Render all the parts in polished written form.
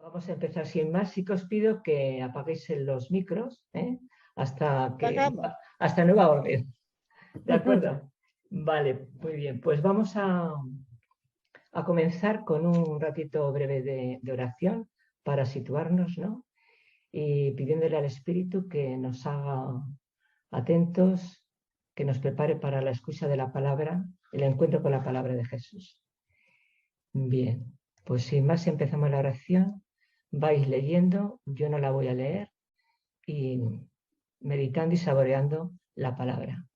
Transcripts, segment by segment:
Vamos a empezar sin más. Sí que os pido que apaguéis los micros, hasta nueva orden. ¿De acuerdo? Vale, muy bien. Pues vamos a comenzar con un ratito breve de oración para situarnos, ¿no? Y pidiéndole al Espíritu que nos haga atentos, que nos prepare para la escucha de la palabra, el encuentro con la palabra de Jesús. Bien, pues sin más empezamos la oración. Vais leyendo, yo no la voy a leer, y meditando y saboreando la palabra.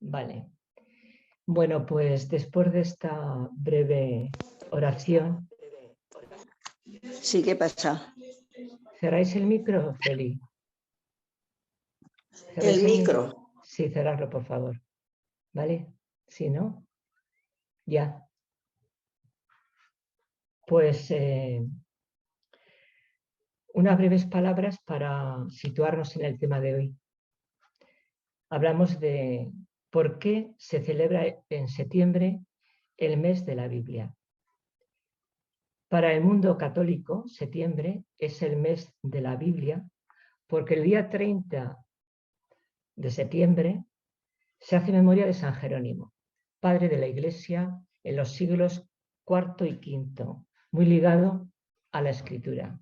Vale. Bueno, pues después de esta breve oración... Sí, ¿qué pasa? ¿Cerráis el micro, Feli? ¿El micro? Sí, cerrarlo, por favor. ¿Vale? Si no, ya. Pues unas breves palabras para situarnos en el tema de hoy. Hablamos de por qué se celebra en septiembre el mes de la Biblia. Para el mundo católico, septiembre es el mes de la Biblia porque el día 30 de septiembre se hace memoria de San Jerónimo, padre de la Iglesia en los siglos IV y V, muy ligado a la Escritura.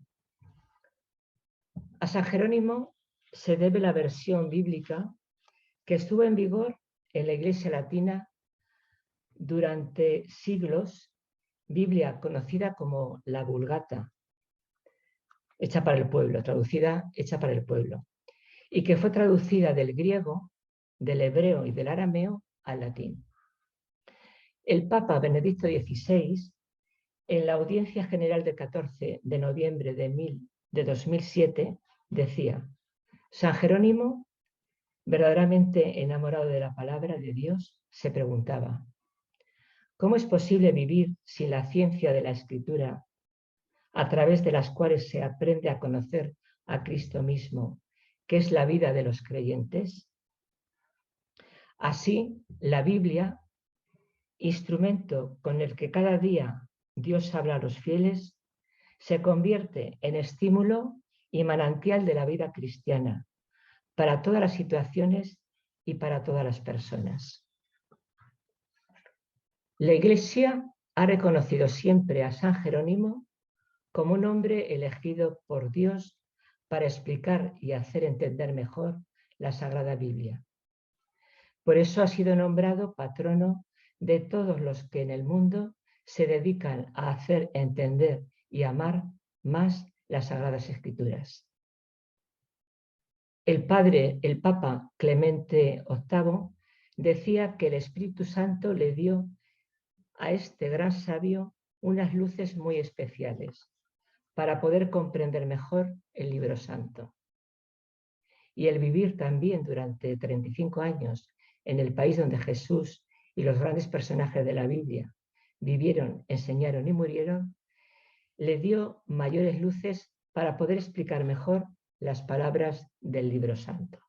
San Jerónimo se debe la versión bíblica que estuvo en vigor en la Iglesia Latina durante siglos, Biblia conocida como la Vulgata, hecha para el pueblo, traducida, hecha para el pueblo, y que fue traducida del griego, del hebreo y del arameo al latín. El Papa Benedicto XVI, en la audiencia general del 14 de noviembre de 2007, decía: San Jerónimo, verdaderamente enamorado de la palabra de Dios, se preguntaba: ¿cómo es posible vivir sin la ciencia de la Escritura, a través de las cuales se aprende a conocer a Cristo mismo, que es la vida de los creyentes? Así, la Biblia, instrumento con el que cada día Dios habla a los fieles, se convierte en estímulo y manantial de la vida cristiana, para todas las situaciones y para todas las personas. La Iglesia ha reconocido siempre a San Jerónimo como un hombre elegido por Dios para explicar y hacer entender mejor la Sagrada Biblia. Por eso ha sido nombrado patrono de todos los que en el mundo se dedican a hacer entender y amar más las Sagradas Escrituras. El Papa Clemente VIII decía que el Espíritu Santo le dio a este gran sabio unas luces muy especiales para poder comprender mejor el libro santo. Y el vivir también durante 35 años en el país donde Jesús y los grandes personajes de la Biblia vivieron, enseñaron y murieron, le dio mayores luces para poder explicar mejor las palabras del libro santo.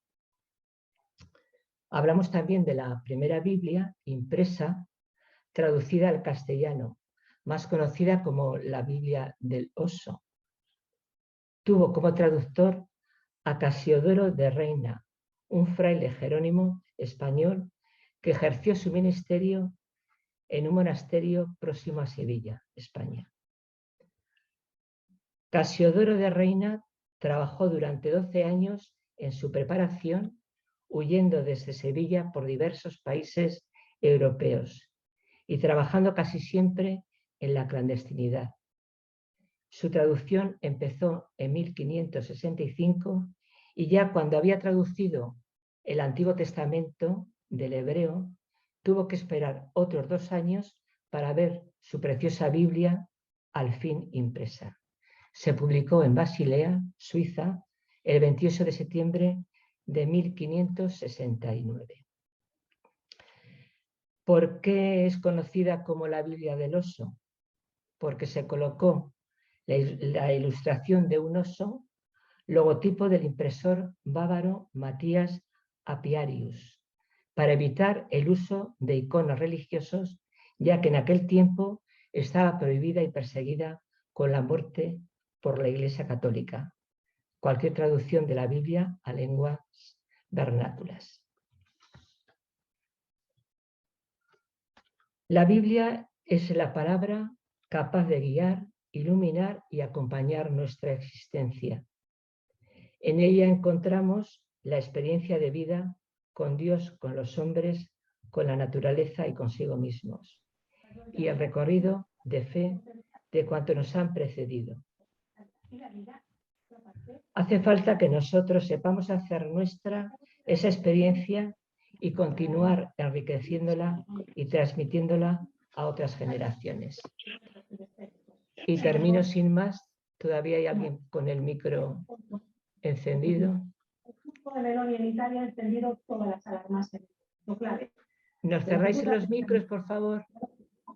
Hablamos también de la primera Biblia impresa, traducida al castellano, más conocida como la Biblia del Oso. Tuvo como traductor a Casiodoro de Reina, un fraile jerónimo español que ejerció su ministerio en un monasterio próximo a Sevilla, España. Casiodoro de Reina trabajó durante 12 años en su preparación, huyendo desde Sevilla por diversos países europeos y trabajando casi siempre en la clandestinidad. Su traducción empezó en 1565 y ya cuando había traducido el Antiguo Testamento del hebreo, tuvo que esperar otros 2 años para ver su preciosa Biblia al fin impresa. Se publicó en Basilea, Suiza, el 28 de septiembre de 1569. ¿Por qué es conocida como la Biblia del Oso? Porque se colocó la ilustración de un oso, logotipo del impresor bávaro Matías Apiarius, para evitar el uso de iconos religiosos, ya que en aquel tiempo estaba prohibida y perseguida con la muerte por la Iglesia Católica cualquier traducción de la Biblia a lenguas vernáculas. La Biblia es la palabra capaz de guiar, iluminar y acompañar nuestra existencia. En ella encontramos la experiencia de vida con Dios, con los hombres, con la naturaleza y consigo mismos, y el recorrido de fe de cuantos nos han precedido. Hace falta que nosotros sepamos hacer nuestra esa experiencia y continuar enriqueciéndola y transmitiéndola a otras generaciones. Y termino sin más. Todavía hay alguien con el micro encendido. De Meloni en Italia ha encendido todas las alarmas. ¿Nos cerráis los micros, por favor?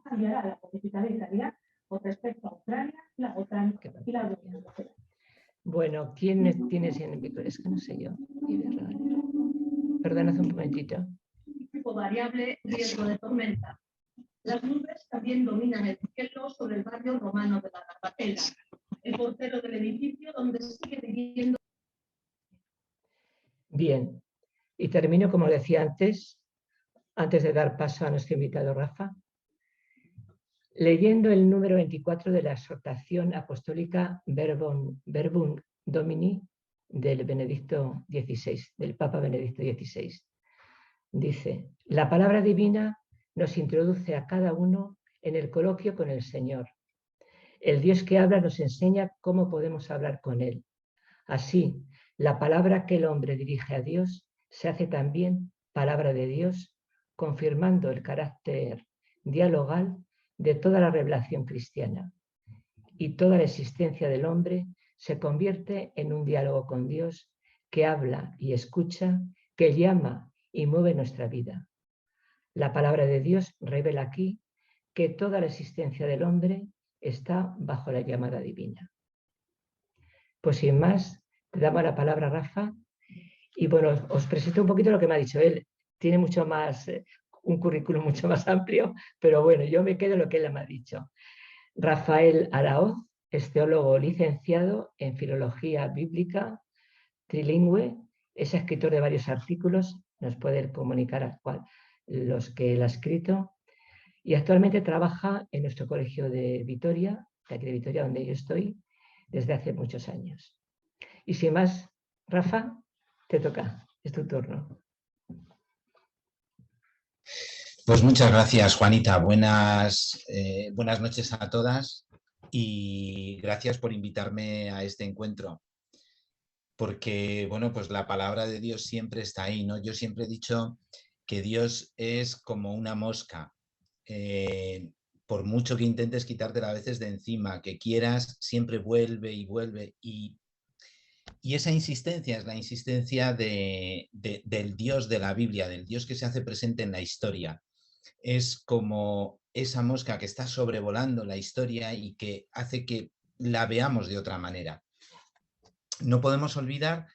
Cambiará la política de Italia con respecto a Ucrania, la OTAN y la Unión Europea. Bueno, ¿quién tienes en el micro? Es que no sé yo. Perdón, hace un momentito. Tipo variable, riesgo de tormenta. Las nubes también dominan el cielo sobre el barrio romano de la Garbatella, el portero del edificio donde sigue viviendo. Bien, y termino, como decía antes de dar paso a nuestro invitado Rafa, leyendo el número 24 de la exhortación apostólica Verbum Domini, del Benedicto XVI, del Papa Benedicto XVI. Dice, la palabra divina nos introduce a cada uno en el coloquio con el Señor. El Dios que habla nos enseña cómo podemos hablar con Él. Así, la palabra que el hombre dirige a Dios se hace también palabra de Dios, confirmando el carácter dialogal de toda la revelación cristiana. Y toda la existencia del hombre se convierte en un diálogo con Dios que habla y escucha, que llama y mueve nuestra vida. La palabra de Dios revela aquí que toda la existencia del hombre está bajo la llamada divina. Pues sin más, te damos la palabra, Rafa, y bueno, os presento un poquito lo que me ha dicho él. Tiene mucho más, un currículum mucho más amplio, pero bueno, yo me quedo en lo que él me ha dicho. Rafael Araoz es teólogo licenciado en Filología Bíblica, trilingüe, es escritor de varios artículos, nos puede comunicar los que él ha escrito, y actualmente trabaja en nuestro colegio de Vitoria, de aquí de Vitoria, donde yo estoy, desde hace muchos años. Y sin más, Rafa, te toca, es tu turno. Pues muchas gracias, Juanita. Buenas noches a todas y gracias por invitarme a este encuentro. Porque, bueno, pues la palabra de Dios siempre está ahí, ¿no? Yo siempre he dicho que Dios es como una mosca. Por mucho que intentes quitártela a veces de encima, que quieras, siempre vuelve y vuelve. Y esa insistencia es la insistencia del Dios de la Biblia, del Dios que se hace presente en la historia. Es como esa mosca que está sobrevolando la historia y que hace que la veamos de otra manera. No podemos olvidar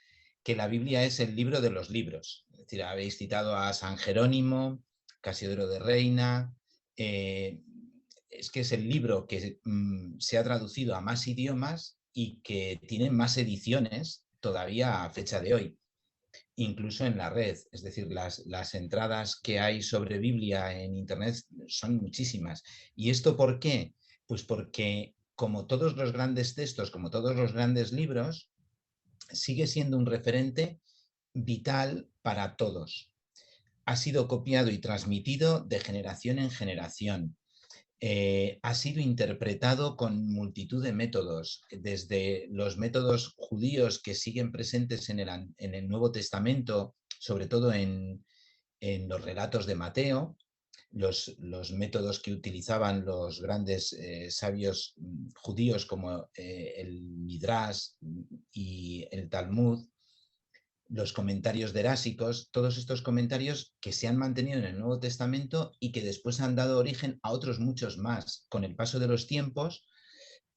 que la Biblia es el libro de los libros. Es decir, habéis citado a San Jerónimo, Casiodoro de Reina. Es que es el libro que se ha traducido a más idiomas y que tiene más ediciones todavía a fecha de hoy, incluso en la red. Es decir, las entradas que hay sobre Biblia en Internet son muchísimas. ¿Y esto por qué? Pues porque, como todos los grandes textos, como todos los grandes libros, sigue siendo un referente vital para todos. Ha sido copiado y transmitido de generación en generación. Ha sido interpretado con multitud de métodos, desde los métodos judíos que siguen presentes en el Nuevo Testamento, sobre todo en los relatos de Mateo, los métodos que utilizaban los grandes sabios judíos como el Midrash y el Talmud, los comentarios derásicos, todos estos comentarios que se han mantenido en el Nuevo Testamento y que después han dado origen a otros muchos más. Con el paso de los tiempos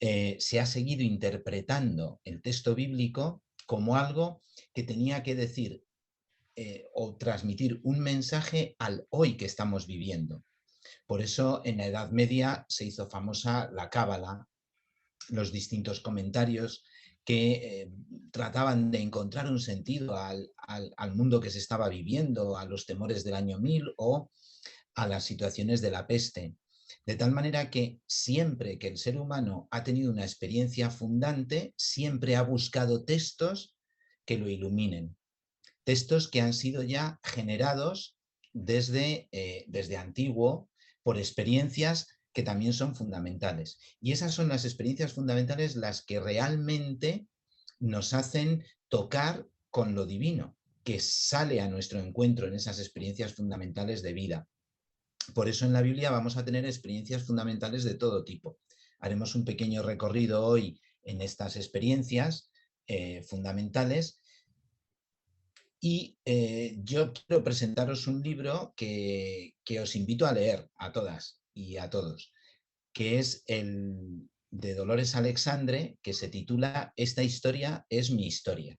se ha seguido interpretando el texto bíblico como algo que tenía que decir o transmitir un mensaje al hoy que estamos viviendo. Por eso en la Edad Media se hizo famosa la Cábala, los distintos comentarios que trataban de encontrar un sentido al mundo que se estaba viviendo, a los temores del año 1000 o a las situaciones de la peste. De tal manera que siempre que el ser humano ha tenido una experiencia fundante, siempre ha buscado textos que lo iluminen. Textos que han sido ya generados desde antiguo por experiencias que también son fundamentales. Y esas son las experiencias fundamentales las que realmente nos hacen tocar con lo divino, que sale a nuestro encuentro en esas experiencias fundamentales de vida. Por eso en la Biblia vamos a tener experiencias fundamentales de todo tipo. Haremos un pequeño recorrido hoy en estas experiencias fundamentales. Y yo quiero presentaros un libro que os invito a leer a todas y a todos, que es el de Dolores Alexandre, que se titula Esta historia es mi historia.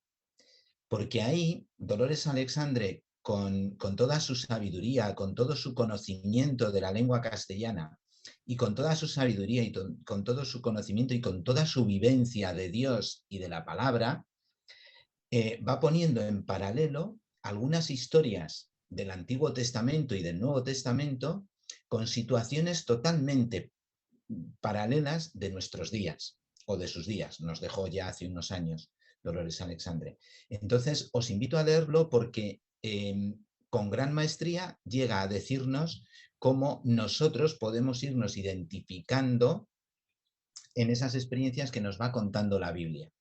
Porque ahí Dolores Alexandre, con toda su sabiduría, con todo su conocimiento de la lengua castellana, y con toda su sabiduría y con todo su conocimiento y con toda su vivencia de Dios y de la palabra, va poniendo en paralelo algunas historias del Antiguo Testamento y del Nuevo Testamento con situaciones totalmente paralelas de nuestros días o de sus días. Nos dejó ya hace unos años. Dolores Alexandre. Entonces, os invito a leerlo porque con gran maestría llega a decirnos cómo nosotros podemos irnos identificando en esas experiencias que nos va contando la Biblia.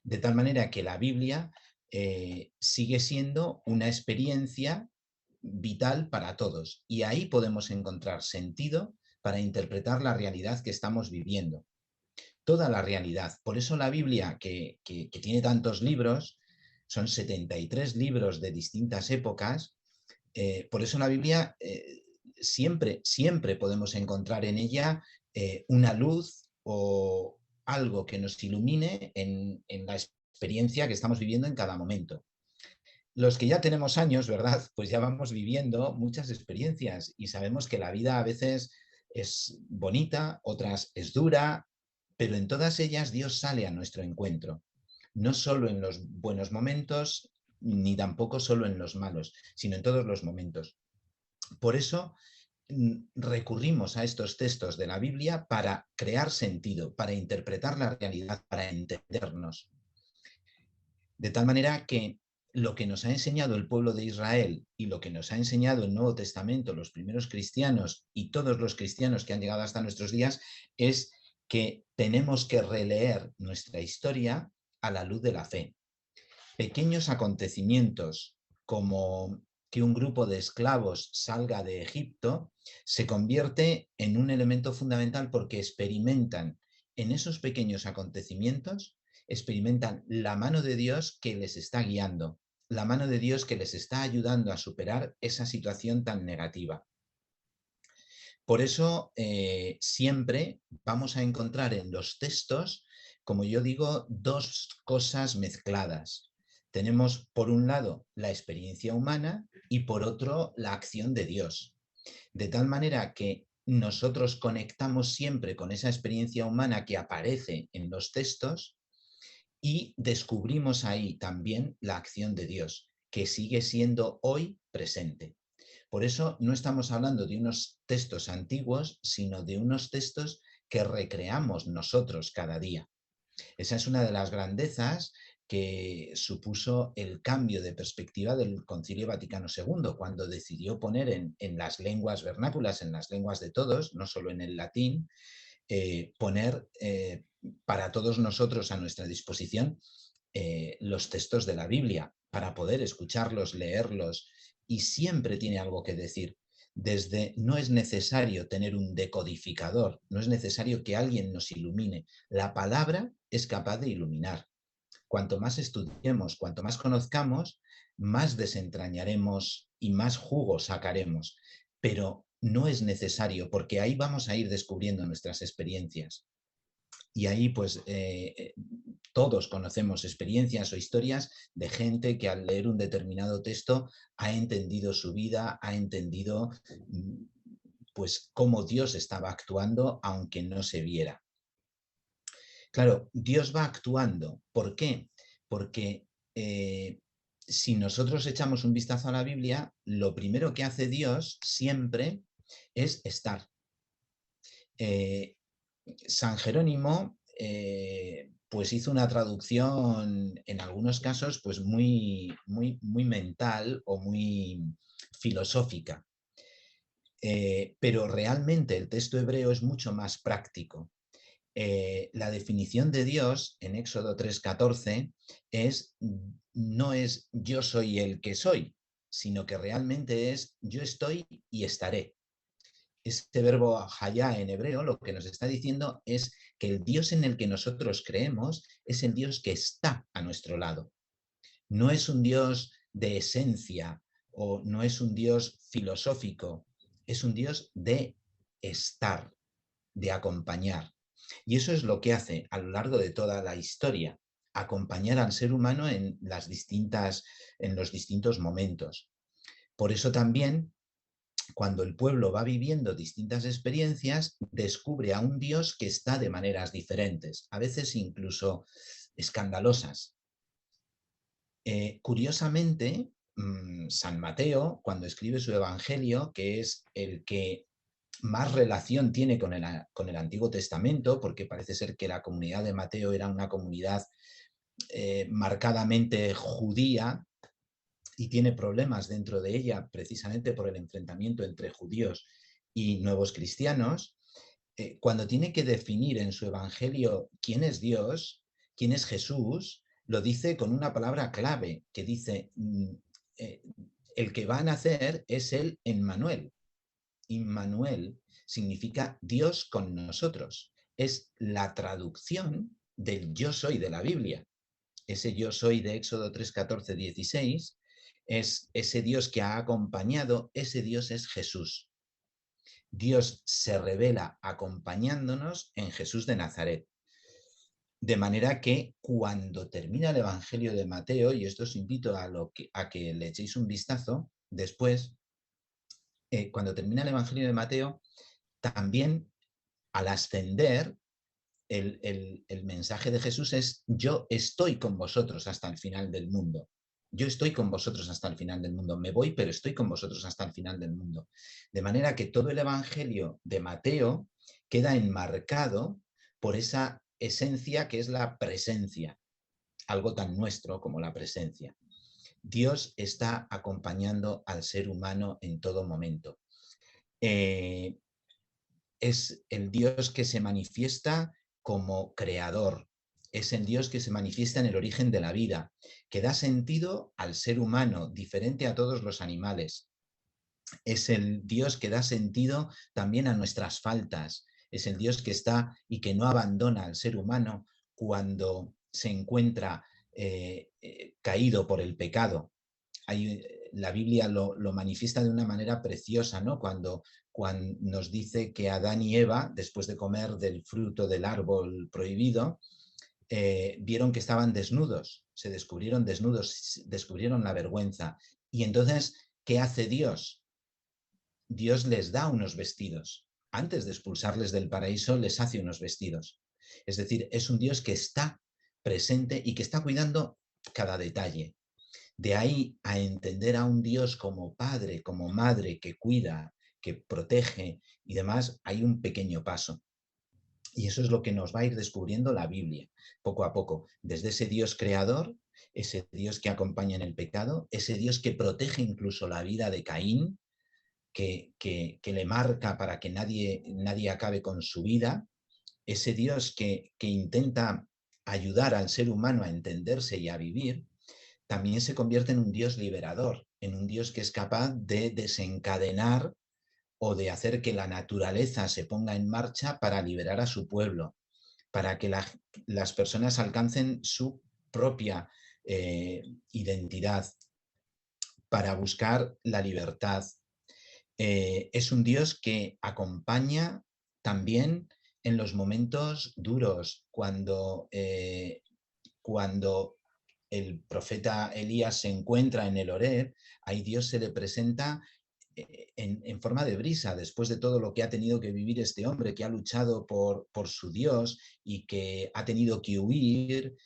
De tal manera que la Biblia sigue siendo una experiencia vital para todos y ahí podemos encontrar sentido para interpretar la realidad que estamos viviendo. Toda la realidad. Por eso la Biblia, que tiene tantos libros, son 73 libros de distintas épocas, por eso la Biblia siempre podemos encontrar en ella una luz o algo que nos ilumine en la experiencia que estamos viviendo en cada momento. Los que ya tenemos años, ¿verdad? Pues ya vamos viviendo muchas experiencias y sabemos que la vida a veces es bonita, otras es dura, pero en todas ellas Dios sale a nuestro encuentro, no solo en los buenos momentos, ni tampoco solo en los malos, sino en todos los momentos. Por eso recurrimos a estos textos de la Biblia para crear sentido, para interpretar la realidad, para entendernos. De tal manera que lo que nos ha enseñado el pueblo de Israel y lo que nos ha enseñado el Nuevo Testamento, los primeros cristianos y todos los cristianos que han llegado hasta nuestros días, es que tenemos que releer nuestra historia a la luz de la fe. Pequeños acontecimientos como que un grupo de esclavos salga de Egipto se convierte en un elemento fundamental porque experimentan en esos pequeños acontecimientos, experimentan la mano de Dios que les está guiando, la mano de Dios que les está ayudando a superar esa situación tan negativa. Por eso siempre vamos a encontrar en los textos, como yo digo, dos cosas mezcladas. Tenemos por un lado la experiencia humana y por otro la acción de Dios. De tal manera que nosotros conectamos siempre con esa experiencia humana que aparece en los textos y descubrimos ahí también la acción de Dios, que sigue siendo hoy presente. Por eso no estamos hablando de unos textos antiguos, sino de unos textos que recreamos nosotros cada día. Esa es una de las grandezas que supuso el cambio de perspectiva del Concilio Vaticano II, cuando decidió poner en las lenguas vernáculas, en las lenguas de todos, no solo en el latín, poner para todos nosotros a nuestra disposición los textos de la Biblia, para poder escucharlos, leerlos, y siempre tiene algo que decir. No es necesario tener un decodificador, no es necesario que alguien nos ilumine. La palabra es capaz de iluminar. Cuanto más estudiemos, cuanto más conozcamos, más desentrañaremos y más jugo sacaremos. Pero no es necesario, porque ahí vamos a ir descubriendo nuestras experiencias. Y ahí pues todos conocemos experiencias o historias de gente que al leer un determinado texto ha entendido su vida, ha entendido pues cómo Dios estaba actuando aunque no se viera. Claro, Dios va actuando. ¿Por qué? Porque si nosotros echamos un vistazo a la Biblia, lo primero que hace Dios siempre es estar. San Jerónimo pues hizo una traducción en algunos casos pues muy mental o muy filosófica, pero realmente el texto hebreo es mucho más práctico. La definición de Dios en Éxodo 3:14 no es yo soy el que soy, sino que realmente es yo estoy y estaré. Este verbo hayá en hebreo lo que nos está diciendo es que el Dios en el que nosotros creemos es el Dios que está a nuestro lado. No es un Dios de esencia o no es un Dios filosófico, es un Dios de estar, de acompañar. Y eso es lo que hace a lo largo de toda la historia, acompañar al ser humano en los distintos momentos. Por eso también, cuando el pueblo va viviendo distintas experiencias, descubre a un Dios que está de maneras diferentes, a veces incluso escandalosas. Curiosamente, San Mateo, cuando escribe su Evangelio, que es el que más relación tiene con el Antiguo Testamento, porque parece ser que la comunidad de Mateo era una comunidad marcadamente judía y tiene problemas dentro de ella precisamente por el enfrentamiento entre judíos y nuevos cristianos, cuando tiene que definir en su evangelio quién es Dios, quién es Jesús, lo dice con una palabra clave que dice, el que va a nacer es el Emmanuel. Immanuel significa Dios con nosotros. Es la traducción del yo soy de la Biblia. Ese yo soy de Éxodo 3, 14, 16 es ese Dios que ha acompañado, ese Dios es Jesús. Dios se revela acompañándonos en Jesús de Nazaret. De manera que cuando termina el Evangelio de Mateo, y esto os invito a que le echéis un vistazo después, cuando termina el Evangelio de Mateo, también al ascender, el mensaje de Jesús es: yo estoy con vosotros hasta el final del mundo. Yo estoy con vosotros hasta el final del mundo. Me voy, pero estoy con vosotros hasta el final del mundo. De manera que todo el Evangelio de Mateo queda enmarcado por esa esencia que es la presencia, algo tan nuestro como la presencia. Dios está acompañando al ser humano en todo momento. Es el Dios que se manifiesta como creador, es el Dios que se manifiesta en el origen de la vida, que da sentido al ser humano, diferente a todos los animales. Es el Dios que da sentido también a nuestras faltas, es el Dios que está y que no abandona al ser humano cuando se encuentra caído por el pecado. La Biblia lo manifiesta de una manera preciosa, ¿no? Cuando nos dice que Adán y Eva, después de comer del fruto del árbol prohibido, vieron que estaban desnudos, se descubrieron desnudos, descubrieron la vergüenza. Y entonces, ¿qué hace Dios? Dios les da unos vestidos. Antes de expulsarles del paraíso, les hace unos vestidos. Es decir, es un Dios que está presente y que está cuidando cada detalle. De ahí a entender a un Dios como padre, como madre, que cuida, que protege y demás, hay un pequeño paso. Y eso es lo que nos va a ir descubriendo la Biblia, poco a poco, desde ese Dios creador, ese Dios que acompaña en el pecado, ese Dios que protege incluso la vida de Caín, que le marca para que nadie acabe con su vida, ese Dios que intenta ayudar al ser humano a entenderse y a vivir, también se convierte en un Dios liberador, en un Dios que es capaz de desencadenar o de hacer que la naturaleza se ponga en marcha para liberar a su pueblo, para que las personas alcancen su propia identidad, para buscar la libertad. Es un Dios que acompaña también en los momentos duros, cuando el profeta Elías se encuentra en el Horeb, ahí Dios se le presenta en forma de brisa, después de todo lo que ha tenido que vivir este hombre, que ha luchado por su Dios y que ha tenido que huir.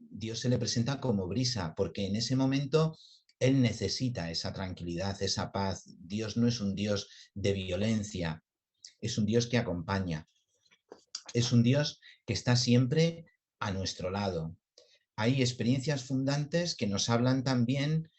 Dios se le presenta como brisa, porque en ese momento él necesita esa tranquilidad, esa paz. Dios no es un Dios de violencia, es un Dios que acompaña, es un Dios que está siempre a nuestro lado. Hay experiencias fundantes que nos hablan también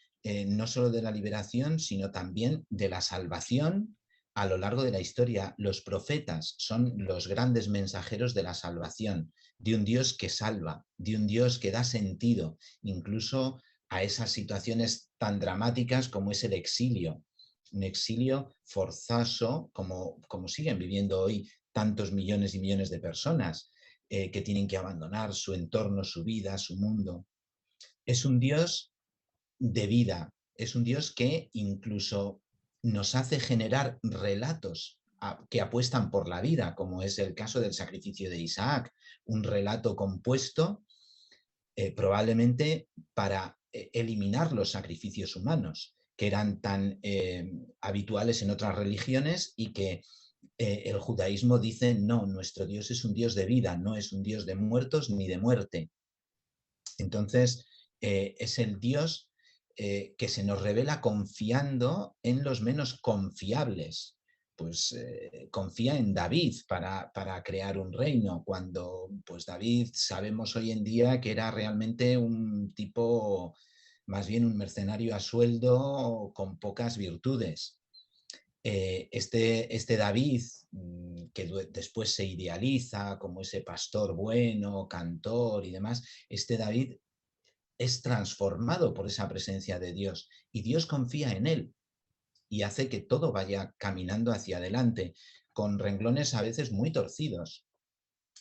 no solo de la liberación, sino también de la salvación a lo largo de la historia. Los profetas son los grandes mensajeros de la salvación, de un Dios que salva, de un Dios que da sentido incluso a esas situaciones tan dramáticas como es el exilio, un exilio forzoso como siguen viviendo hoy tantos millones y millones de personas. Que tienen que abandonar su entorno, su vida, su mundo. Es un Dios de vida, es un Dios que incluso nos hace generar relatos que apuestan por la vida, como es el caso del sacrificio de Isaac, un relato compuesto probablemente para eliminar los sacrificios humanos, que eran tan habituales en otras religiones y que el judaísmo dice: no, nuestro Dios es un Dios de vida, no es un Dios de muertos ni de muerte. Entonces, es el Dios que se nos revela confiando en los menos confiables, pues confía en David para crear un reino, cuando pues David sabemos hoy en día que era realmente un tipo, más bien un mercenario a sueldo con pocas virtudes. Este David, que después se idealiza como ese pastor bueno, cantor y demás, este David es transformado por esa presencia de Dios y Dios confía en él y hace que todo vaya caminando hacia adelante, con renglones a veces muy torcidos.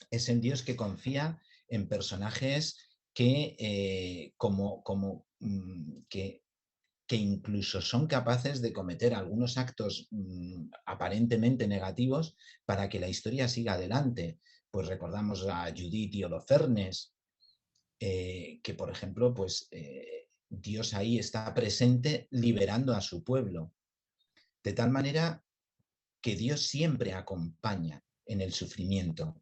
Es el Dios que confía en personajes que, que incluso son capaces de cometer algunos actos aparentemente negativos para que la historia siga adelante. Pues recordamos a Judith y Holofernes, que por ejemplo, pues Dios ahí está presente liberando a su pueblo. De tal manera que Dios siempre acompaña en el sufrimiento.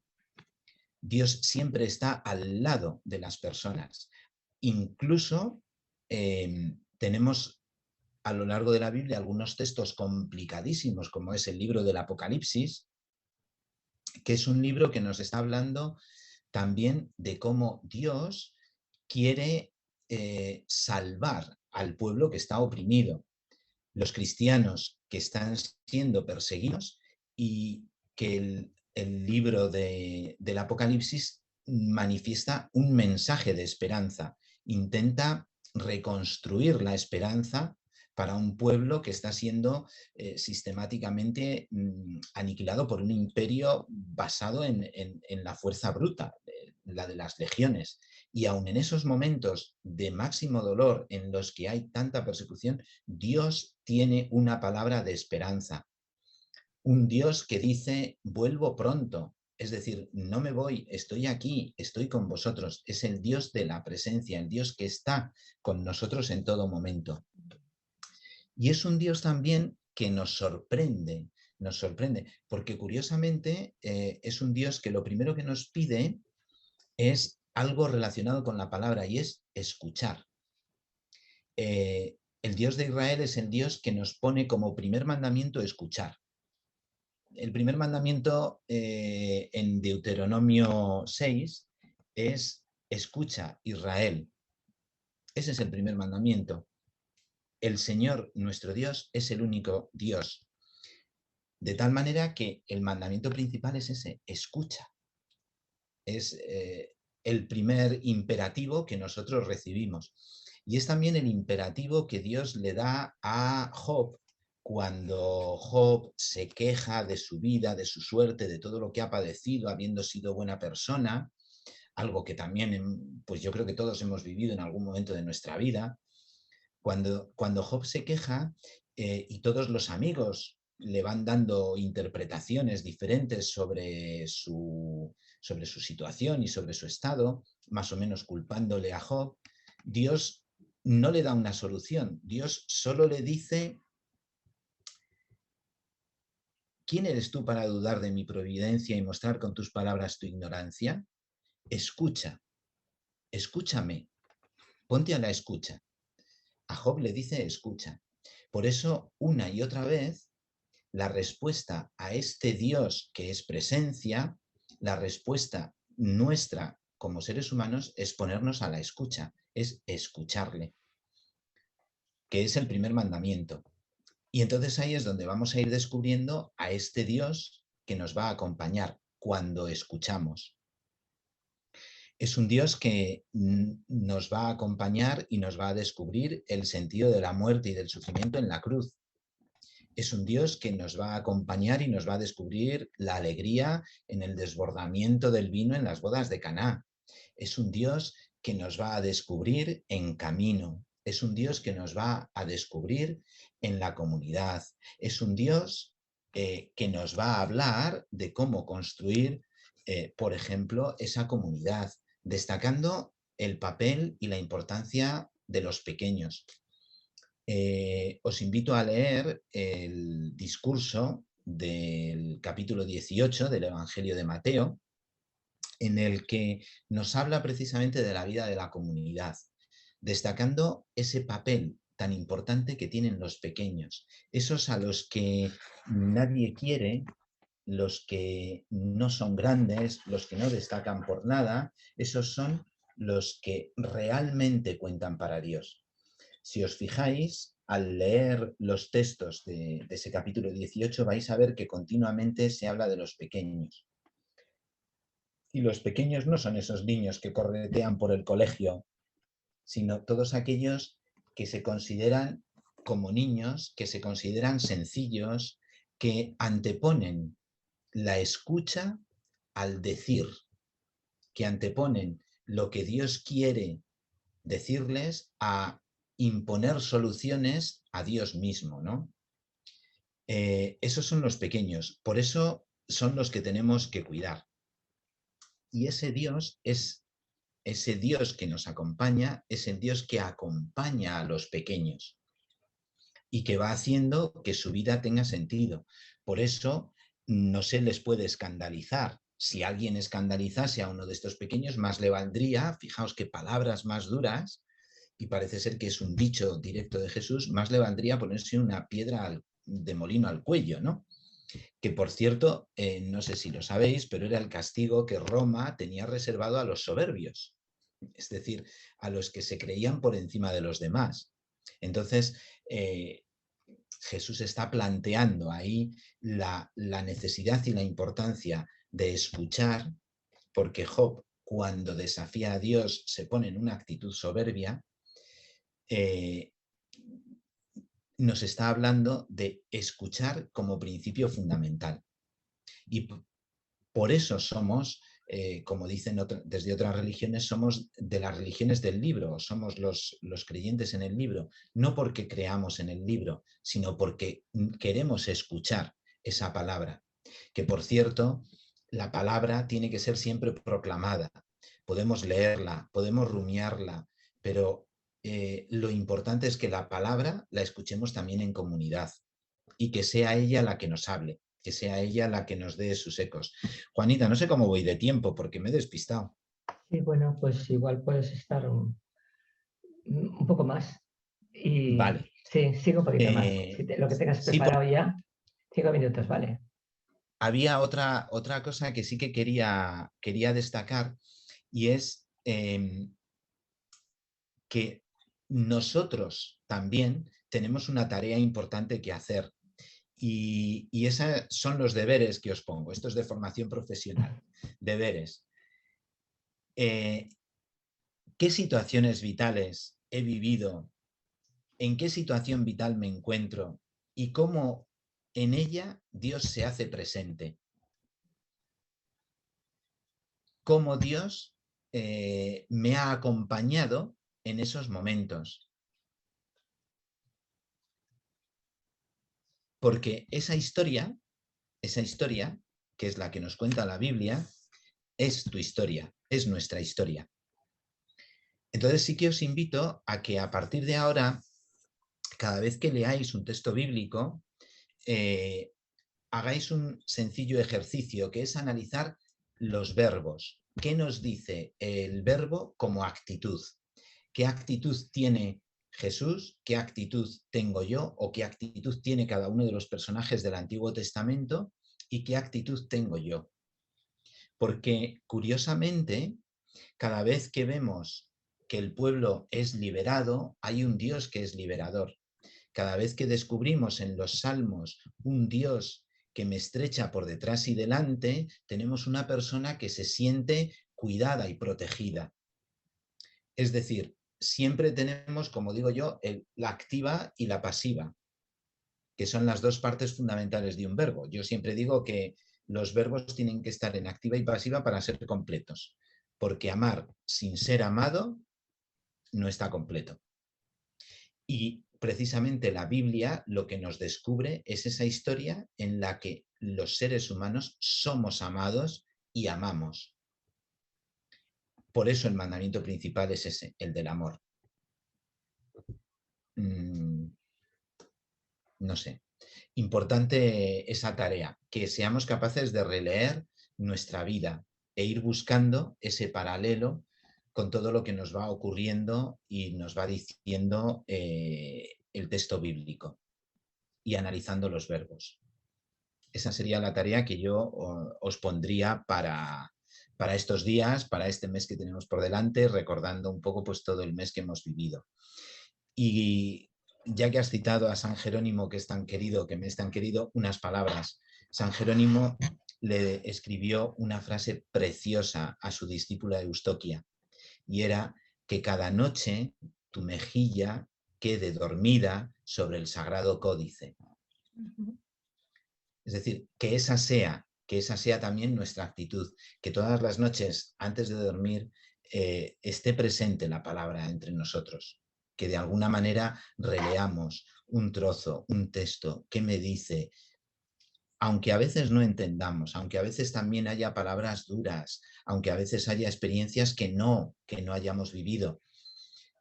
Dios siempre está al lado de las personas. Incluso tenemos a lo largo de la Biblia algunos textos complicadísimos, como es el libro del Apocalipsis, que es un libro que nos está hablando también de cómo Dios quiere salvar al pueblo que está oprimido, los cristianos que están siendo perseguidos, y que el libro del Apocalipsis manifiesta un mensaje de esperanza, intenta reconstruir la esperanza para un pueblo que está siendo sistemáticamente aniquilado por un imperio basado en la fuerza bruta, la de las legiones. Y aun en esos momentos de máximo dolor en los que hay tanta persecución, Dios tiene una palabra de esperanza. Un Dios que dice, vuelvo pronto. Es decir, no me voy, estoy aquí, estoy con vosotros. Es el Dios de la presencia, el Dios que está con nosotros en todo momento. Y es un Dios también que nos sorprende, porque curiosamente es un Dios que lo primero que nos pide es algo relacionado con la palabra, y es escuchar. El Dios de Israel es el Dios que nos pone como primer mandamiento escuchar. El primer mandamiento en Deuteronomio 6 es escucha, Israel. Ese es el primer mandamiento. El Señor, nuestro Dios, es el único Dios. De tal manera que el mandamiento principal es ese, escucha. Es el primer imperativo que nosotros recibimos. Y es también el imperativo que Dios le da a Job cuando Job se queja de su vida, de su suerte, de todo lo que ha padecido, habiendo sido buena persona, algo que también, pues yo creo que todos hemos vivido en algún momento de nuestra vida. Cuando Job se queja y todos los amigos le van dando interpretaciones diferentes sobre su situación y sobre su estado, más o menos culpándole a Job, Dios no le da una solución. Dios solo le dice: ¿quién eres tú para dudar de mi providencia y mostrar con tus palabras tu ignorancia? Escucha, escúchame, ponte a la escucha. A Job le dice escucha. Por eso, una y otra vez, la respuesta a este Dios que es presencia, la respuesta nuestra como seres humanos es ponernos a la escucha, es escucharle, que es el primer mandamiento. Y entonces ahí es donde vamos a ir descubriendo a este Dios que nos va a acompañar cuando escuchamos. Es un Dios que nos va a acompañar y nos va a descubrir el sentido de la muerte y del sufrimiento en la cruz. Es un Dios que nos va a acompañar y nos va a descubrir la alegría en el desbordamiento del vino en las bodas de Caná. Es un Dios que nos va a descubrir en camino. Es un Dios que nos va a descubrir en la comunidad. Es un Dios que nos va a hablar de cómo construir, por ejemplo, esa comunidad, destacando el papel y la importancia de los pequeños. Os invito a leer el discurso del capítulo 18 del Evangelio de Mateo, en el que nos habla precisamente de la vida de la comunidad, destacando ese papel tan importante que tienen los pequeños, esos a los que nadie quiere, los que no son grandes, los que no destacan por nada, esos son los que realmente cuentan para Dios. Si os fijáis, al leer los textos de ese capítulo 18 vais a ver que continuamente se habla de los pequeños. Y los pequeños no son esos niños que corretean por el colegio, sino todos aquellos que se consideran como niños, que se consideran sencillos, que anteponen la escucha al decir, que anteponen lo que Dios quiere decirles a imponer soluciones a Dios mismo, ¿no? Esos son los pequeños, por eso son los que tenemos que cuidar. Y ese Dios es ese Dios que nos acompaña, es el Dios que acompaña a los pequeños y que va haciendo que su vida tenga sentido. Por eso no se les puede escandalizar. Si alguien escandalizase a uno de estos pequeños, más le valdría, fijaos qué palabras más duras, y parece ser que es un dicho directo de Jesús, más le valdría ponerse una piedra de molino al cuello, ¿no? Que por cierto, no sé si lo sabéis, pero era el castigo que Roma tenía reservado a los soberbios, es decir, a los que se creían por encima de los demás. Entonces, Jesús está planteando ahí la necesidad y la importancia de escuchar, porque Job, cuando desafía a Dios, se pone en una actitud soberbia, nos está hablando de escuchar como principio fundamental. Y por eso somos, como dicen desde otras religiones, somos de las religiones del libro, somos los creyentes en el libro, no porque creamos en el libro, sino porque queremos escuchar esa palabra. Que por cierto, la palabra tiene que ser siempre proclamada. Podemos leerla, podemos rumiarla, pero lo importante es que la palabra la escuchemos también en comunidad y que sea ella la que nos hable, que sea ella la que nos dé sus ecos. Juanita, no sé cómo voy de tiempo porque me he despistado. Sí, bueno, pues igual puedes estar un poco más. Y Vale. sí, sigue un poquito más. Lo que tengas Sí, preparado ya, 5 minutos, vale. había otra cosa que sí que quería destacar y es que nosotros también tenemos una tarea importante que hacer y esos son los deberes que os pongo. Esto es de formación profesional. Deberes. ¿Qué situaciones vitales he vivido? ¿En qué situación vital me encuentro? ¿Y cómo en ella Dios se hace presente? ¿Cómo Dios me ha acompañado en esos momentos? Porque esa historia, que es la que nos cuenta la Biblia, es tu historia, es nuestra historia. Entonces sí que os invito a que a partir de ahora, cada vez que leáis un texto bíblico, hagáis un sencillo ejercicio que es analizar los verbos. ¿Qué nos dice el verbo como actitud? ¿Qué actitud tiene Jesús? ¿Qué actitud tengo yo? ¿O qué actitud tiene cada uno de los personajes del Antiguo Testamento? ¿Y qué actitud tengo yo? Porque curiosamente, cada vez que vemos que el pueblo es liberado, hay un Dios que es liberador. Cada vez que descubrimos en los salmos un Dios que me estrecha por detrás y delante, tenemos una persona que se siente cuidada y protegida. Es decir, siempre tenemos, como digo yo, la activa y la pasiva, que son las dos partes fundamentales de un verbo. Yo siempre digo que los verbos tienen que estar en activa y pasiva para ser completos, porque amar sin ser amado no está completo. Y precisamente la Biblia lo que nos descubre es esa historia en la que los seres humanos somos amados y amamos. Por eso el mandamiento principal es ese, el del amor. No sé. Importante esa tarea, que seamos capaces de releer nuestra vida e ir buscando ese paralelo con todo lo que nos va ocurriendo y nos va diciendo el texto bíblico y analizando los verbos. Esa sería la tarea que yo os pondría para estos días, para este mes que tenemos por delante, recordando un poco pues todo el mes que hemos vivido. Y ya que has citado a San Jerónimo, que es tan querido, que me es tan querido, unas palabras. San Jerónimo le escribió una frase preciosa a su discípula Eustoquia, y era que cada noche tu mejilla quede dormida sobre el sagrado códice. Es decir, que esa sea también nuestra actitud, que todas las noches antes de dormir esté presente la palabra entre nosotros, que de alguna manera releamos un trozo, un texto, qué me dice, aunque a veces no entendamos, aunque a veces también haya palabras duras, aunque a veces haya experiencias que no hayamos vivido,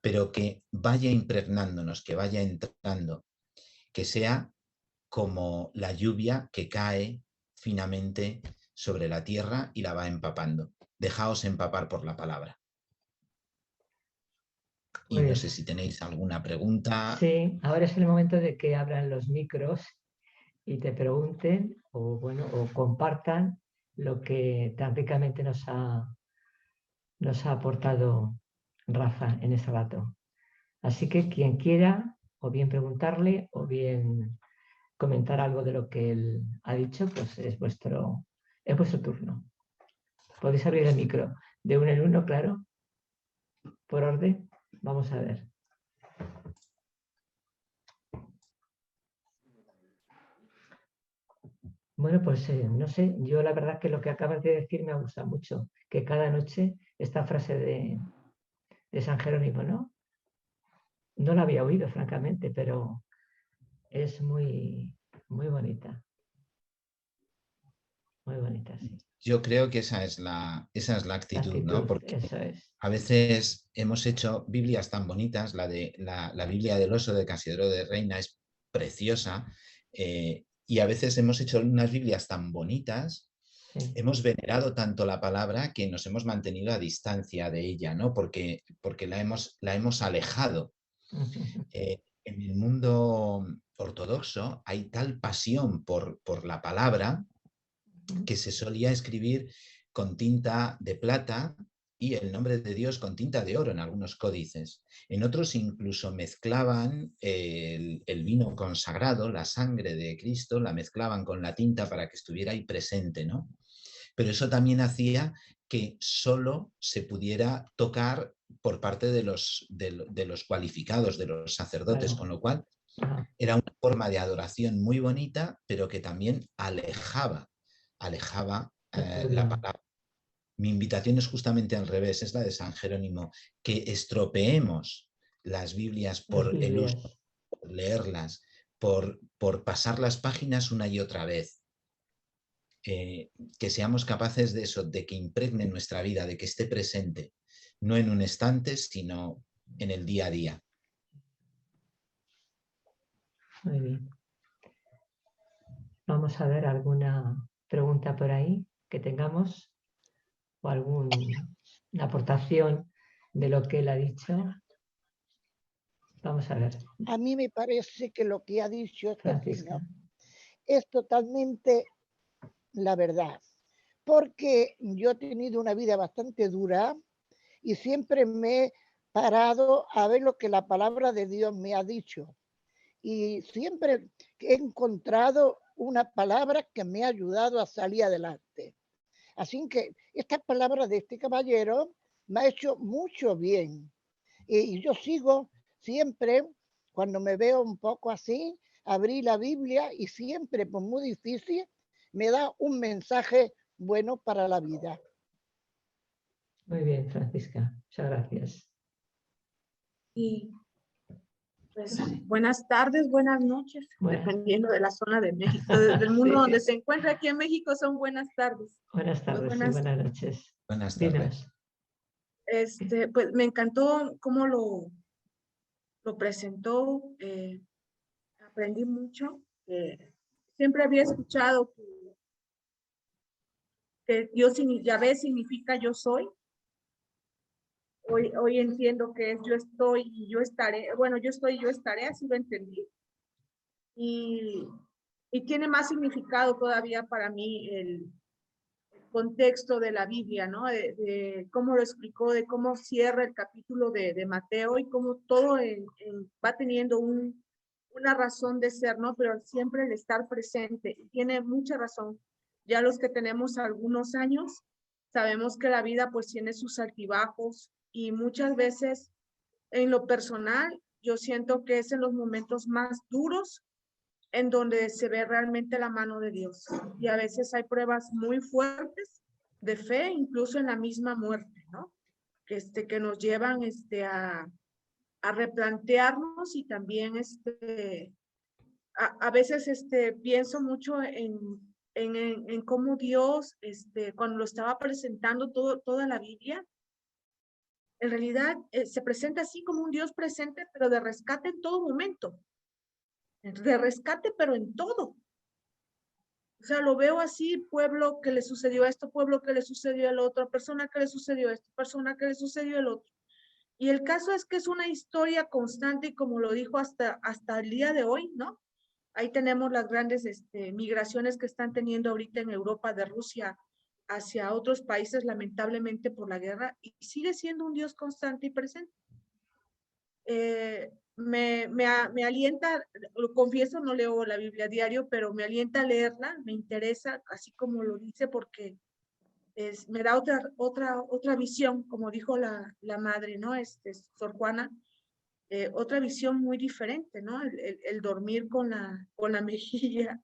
pero que vaya impregnándonos, que vaya entrando, que sea como la lluvia que cae finamente sobre la tierra y la va empapando. Dejaos empapar por la palabra. Y no sé si tenéis alguna pregunta. Sí, ahora es el momento de que abran los micros y te pregunten o compartan lo que tan ricamente nos ha aportado Rafa en este rato. Así que quien quiera o bien preguntarle o bien comentar algo de lo que él ha dicho, pues es vuestro turno. Podéis abrir el micro de uno en uno, claro, por orden. Vamos a ver. Bueno, pues no sé, yo la verdad que lo que acabas de decir me gusta mucho, que cada noche esta frase de San Jerónimo, ¿no? No la había oído, francamente, pero es muy, muy bonita. Muy bonita, sí. Yo creo que esa es la actitud, ¿no? Porque eso es. a veces hemos hecho Biblias tan bonitas, la Biblia del oso de Casidro de Reina es preciosa, y a veces hemos hecho unas Biblias tan bonitas, sí. Hemos venerado tanto la palabra que nos hemos mantenido a distancia de ella, ¿no? Porque la hemos alejado. En el mundo ortodoxo hay tal pasión por la palabra que se solía escribir con tinta de plata y el nombre de Dios con tinta de oro en algunos códices. En otros incluso mezclaban el vino consagrado, la sangre de Cristo, la mezclaban con la tinta para que estuviera ahí presente, ¿no? Pero eso también hacía que solo se pudiera tocar por parte de los cualificados, de los sacerdotes, claro. Con lo cual era una forma de adoración muy bonita, pero que también alejaba la palabra. Mi invitación es justamente al revés, es la de San Jerónimo, que estropeemos las Biblias por el uso, por leerlas, por pasar las páginas una y otra vez. Que seamos capaces de eso, de que impregne nuestra vida, de que esté presente, no en un instante, sino en el día a día. Muy bien. Vamos a ver alguna pregunta por ahí que tengamos o alguna aportación de lo que él ha dicho. Vamos a ver. A mí me parece que lo que ha dicho este señor es totalmente la verdad, porque yo he tenido una vida bastante dura y siempre me he parado a ver lo que la palabra de Dios me ha dicho. Y siempre he encontrado una palabra que me ha ayudado a salir adelante. Así que esta palabra de este caballero me ha hecho mucho bien. Y yo sigo siempre, cuando me veo un poco así, abrí la Biblia y siempre, por muy difícil, me da un mensaje bueno para la vida. Muy bien, Francisca. Muchas gracias. Y pues buenas tardes, buenas noches, dependiendo de la zona de México, del mundo sí. Donde se encuentra. Aquí en México son buenas tardes. Buenas tardes y buenas noches. Buenas tardes. Pues me encantó cómo lo presentó, aprendí mucho. Siempre había escuchado que Dios, Yahvé significa yo soy. hoy entiendo que es yo estoy y yo estaré, bueno, yo estoy y yo estaré, así lo entendí. Y tiene más significado todavía para mí el contexto de la Biblia, ¿no? De cómo lo explicó, de cómo cierra el capítulo de Mateo y cómo todo va teniendo una razón de ser, ¿no? Pero siempre el estar presente. Tiene mucha razón. Ya los que tenemos algunos años, sabemos que la vida pues tiene sus altibajos y muchas veces en lo personal, yo siento que es en los momentos más duros en donde se ve realmente la mano de Dios. Y a veces hay pruebas muy fuertes de fe, incluso en la misma muerte, ¿no? Que nos llevan a replantearnos y también a veces pienso mucho en cómo Dios, cuando lo estaba presentando toda la Biblia, en realidad se presenta así como un Dios presente, pero de rescate en todo momento. De rescate, pero en todo. O sea, lo veo así, pueblo que le sucedió esto, pueblo que le sucedió el otro, persona que le sucedió esto, persona que le sucedió el otro. Y el caso es que es una historia constante y como lo dijo hasta el día de hoy, ¿no? Ahí tenemos las grandes migraciones que están teniendo ahorita en Europa de Rusia hacia otros países, lamentablemente por la guerra, y sigue siendo un Dios constante y presente. Me alienta, lo confieso, no leo la Biblia a diario, pero me alienta a leerla, me interesa, así como lo dice, porque me da otra visión, como dijo la madre, ¿no? Sor Juana, otra visión muy diferente, ¿no? El dormir con la mejilla,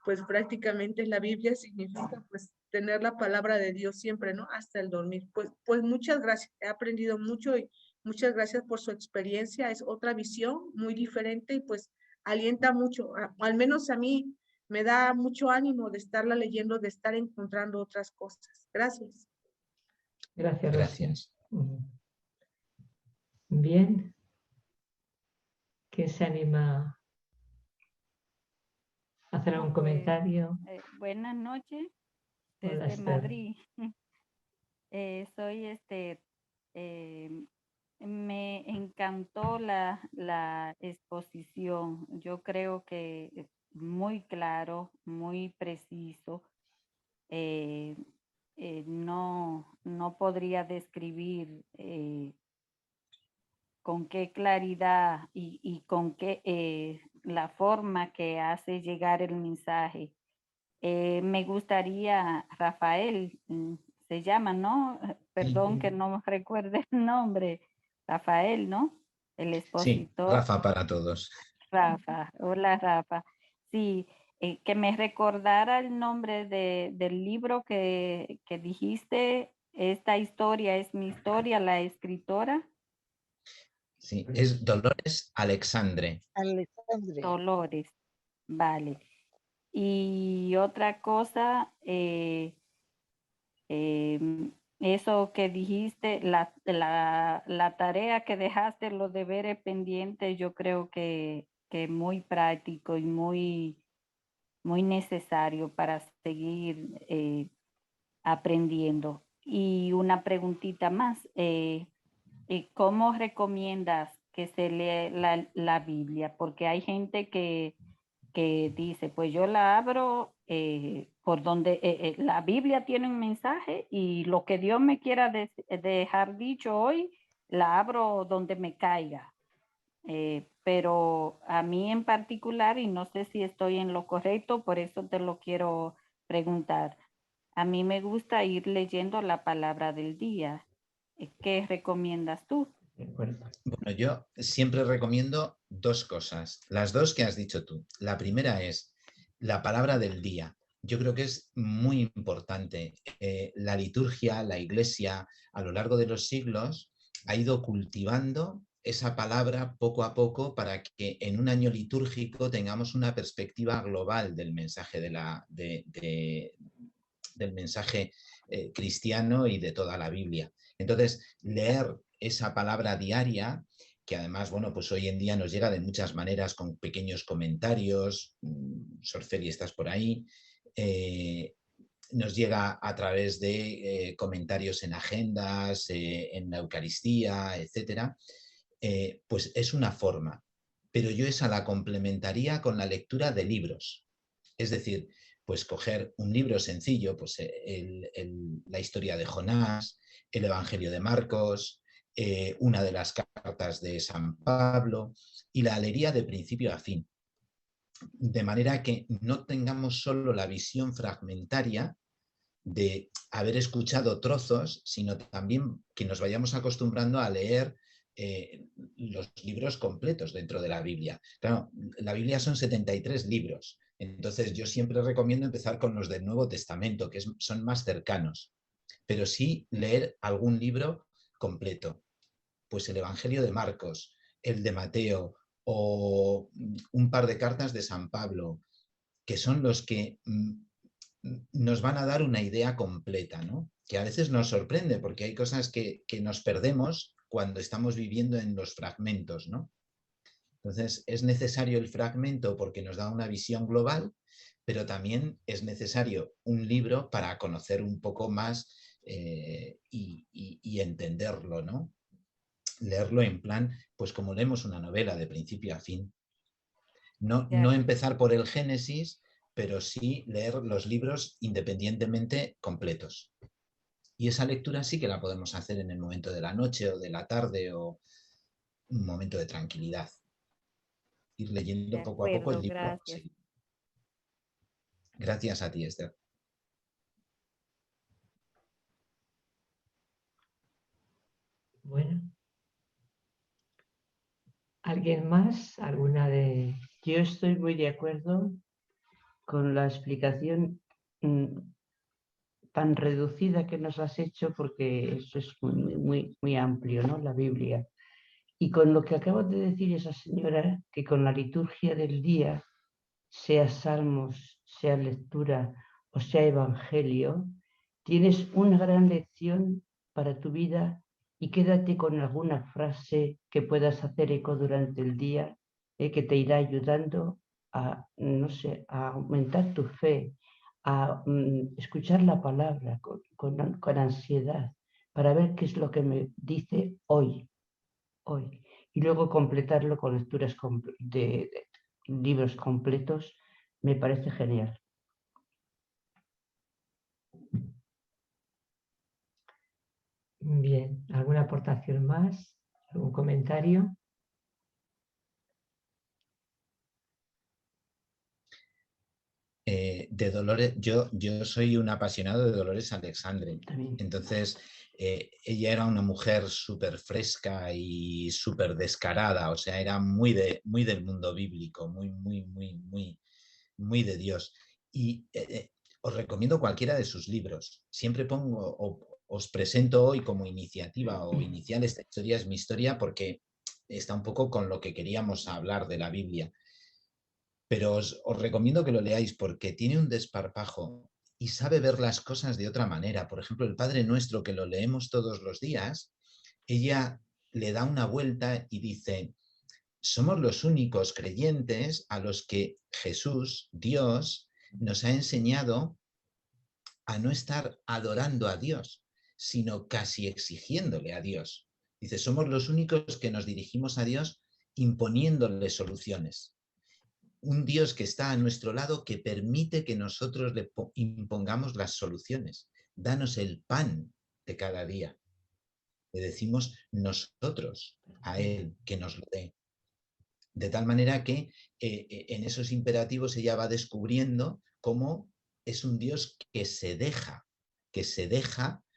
pues prácticamente en la Biblia significa pues tener la palabra de Dios siempre, ¿no? Hasta el dormir. Pues muchas gracias, he aprendido mucho y muchas gracias por su experiencia, es otra visión muy diferente y pues alienta mucho, al menos a mí me da mucho ánimo de estarla leyendo, de estar encontrando otras cosas. Gracias. Gracias. Gracias. Bien. ¿Quién se anima a hacer algún comentario? Buenas noches, Hola, desde Esther. Madrid. Soy me encantó la exposición. Yo creo que es muy claro, muy preciso. No podría describir con qué claridad y con qué la forma que hace llegar el mensaje. Me gustaría, Rafael, se llama, ¿no? Perdón que no recuerde el nombre. Rafael, ¿no? El expositor. Sí, Rafa para todos. Rafa, hola Rafa. Sí, que me recordara el nombre del libro que dijiste, Esta historia es mi historia, la escritora. Sí, es Dolores Alexandre. Alexandre. Dolores, vale. Y otra cosa, eso que dijiste, la tarea que dejaste, los deberes pendientes, yo creo que muy práctico y muy necesario para seguir aprendiendo. Y una preguntita más, ¿cómo recomiendas que se lee la Biblia? Porque hay gente que dice, pues yo la abro por donde la Biblia tiene un mensaje y lo que Dios me quiera dejar dicho hoy, la abro donde me caiga. Pero a mí en particular, y no sé si estoy en lo correcto, por eso te lo quiero preguntar. A mí me gusta ir leyendo la palabra del día. ¿Qué recomiendas tú? Bueno, yo siempre recomiendo dos cosas, las dos que has dicho tú. La primera es la palabra del día. Yo creo que es muy importante. La liturgia, la Iglesia, a lo largo de los siglos, ha ido cultivando esa palabra poco a poco para que en un año litúrgico tengamos una perspectiva global del mensaje, del mensaje cristiano y de toda la Biblia. Entonces, leer esa palabra diaria, que además, bueno, pues hoy en día nos llega de muchas maneras con pequeños comentarios, Sor Feli, estás por ahí, nos llega a través de comentarios en agendas, en la Eucaristía, etc., pues es una forma. Pero yo esa la complementaría con la lectura de libros. Es decir, pues coger un libro sencillo, pues la historia de Jonás, el Evangelio de Marcos, una de las cartas de San Pablo, y la leería de principio a fin. De manera que no tengamos solo la visión fragmentaria de haber escuchado trozos, sino también que nos vayamos acostumbrando a leer los libros completos dentro de la Biblia. Claro, la Biblia son 73 libros, entonces yo siempre recomiendo empezar con los del Nuevo Testamento, que son más cercanos, pero sí leer algún libro completo. Pues el Evangelio de Marcos, el de Mateo o un par de cartas de San Pablo, que son los que nos van a dar una idea completa, ¿no? Que a veces nos sorprende porque hay cosas que nos perdemos cuando estamos viviendo en los fragmentos, ¿no? Entonces es necesario el fragmento porque nos da una visión global, pero también es necesario un libro para conocer un poco más y entenderlo, ¿no? Leerlo en plan, pues como leemos una novela de principio a fin. No empezar por el Génesis, pero sí leer los libros independientemente completos. Y esa lectura sí que la podemos hacer en el momento de la noche o de la tarde o un momento de tranquilidad. Ir leyendo poco a poco el libro. Gracias. Sí. Gracias a ti, Esther. Bueno. ¿Alguien más? ¿Alguna de...? Yo estoy muy de acuerdo con la explicación tan reducida que nos has hecho, porque eso es muy amplio, ¿no? La Biblia. Y con lo que acabo de decir esa señora, que con la liturgia del día, sea salmos, sea lectura o sea evangelio, tienes una gran lección para tu vida, y quédate con alguna frase que puedas hacer eco durante el día, que te irá ayudando a, no sé, a aumentar tu fe, a escuchar la palabra con ansiedad, para ver qué es lo que me dice hoy. Y luego completarlo con lecturas de libros completos, me parece genial. Bien, ¿alguna aportación más? ¿Algún comentario? De Dolores, yo soy un apasionado de Dolores Alexandre. También. Entonces, ella era una mujer súper fresca y súper descarada, o sea, era muy del mundo bíblico, muy de Dios. Y os recomiendo cualquiera de sus libros. Siempre os presento hoy como iniciativa o inicial esta historia es mi historia porque está un poco con lo que queríamos hablar de la Biblia. Pero os recomiendo que lo leáis porque tiene un desparpajo y sabe ver las cosas de otra manera. Por ejemplo, el Padre Nuestro, que lo leemos todos los días, ella le da una vuelta y dice, somos los únicos creyentes a los que Jesús, Dios, nos ha enseñado a no estar adorando a Dios, sino casi exigiéndole a Dios. Dice, somos los únicos que nos dirigimos a Dios imponiéndole soluciones. Un Dios que está a nuestro lado, que permite que nosotros le impongamos las soluciones. Danos el pan de cada día. Le decimos nosotros a Él que nos lo dé. De tal manera que en esos imperativos ella va descubriendo cómo es un Dios que se deja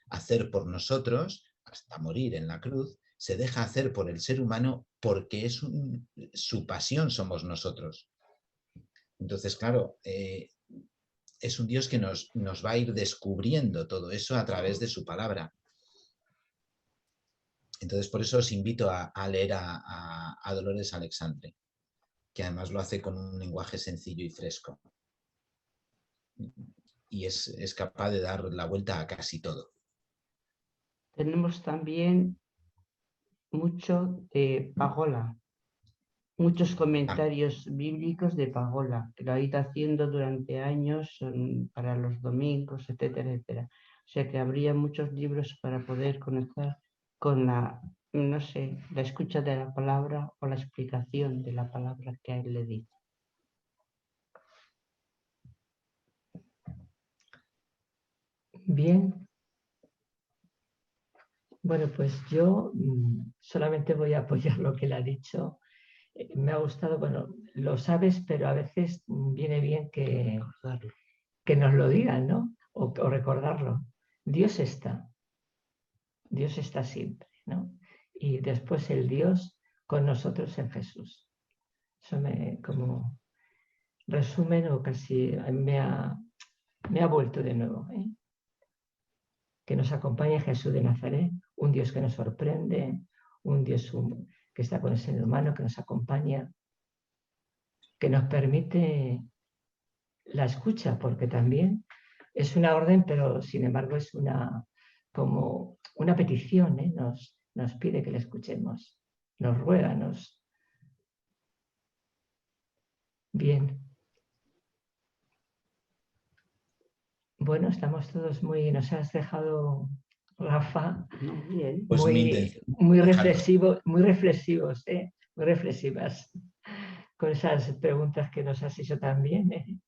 hacer por nosotros hasta morir en la cruz, se deja hacer por el ser humano porque su pasión somos nosotros. Entonces, claro, es un Dios que nos va a ir descubriendo todo eso a través de su palabra. Entonces, por eso os invito a leer a Dolores Alexandre, que además lo hace con un lenguaje sencillo y fresco. Y es capaz de dar la vuelta a casi todo. Tenemos también mucho de Pagola, muchos comentarios bíblicos de Pagola, que lo ha ido haciendo durante años para los domingos, etcétera, etcétera. O sea que habría muchos libros para poder conectar con la, no sé, la escucha de la palabra o la explicación de la palabra que a él le dice. Bien. Bueno, pues yo solamente voy a apoyar lo que él ha dicho. Me ha gustado, bueno, lo sabes, pero a veces viene bien que nos lo digan, ¿no? O recordarlo. Dios está siempre, ¿no? Y después el Dios con nosotros en Jesús. Eso como resumen o casi me ha vuelto de nuevo, ¿eh? Que nos acompaña Jesús de Nazaret, un Dios que nos sorprende, un Dios que está con el ser humano, que nos acompaña, que nos permite la escucha, porque también es una orden, pero sin embargo es como una petición, ¿eh? Nos pide que la escuchemos, nos ruega, Bien. Bueno, estamos todos nos has dejado, Rafa, Bien. Pues muy reflexivos, muy reflexivas, con esas preguntas que nos has hecho también, ¿eh?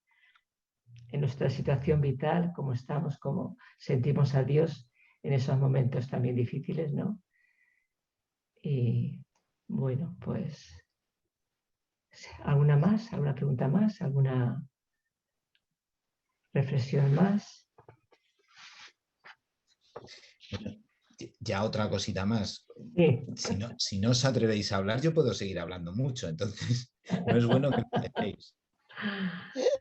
En nuestra situación vital, cómo estamos, cómo sentimos a Dios en esos momentos también difíciles, ¿no? Y bueno, pues, ¿alguna más? ¿Alguna pregunta más? ¿Alguna reflexión más? Ya otra cosita más. Sí. Si no os atrevéis a hablar, yo puedo seguir hablando mucho, entonces no es bueno que me dejéis.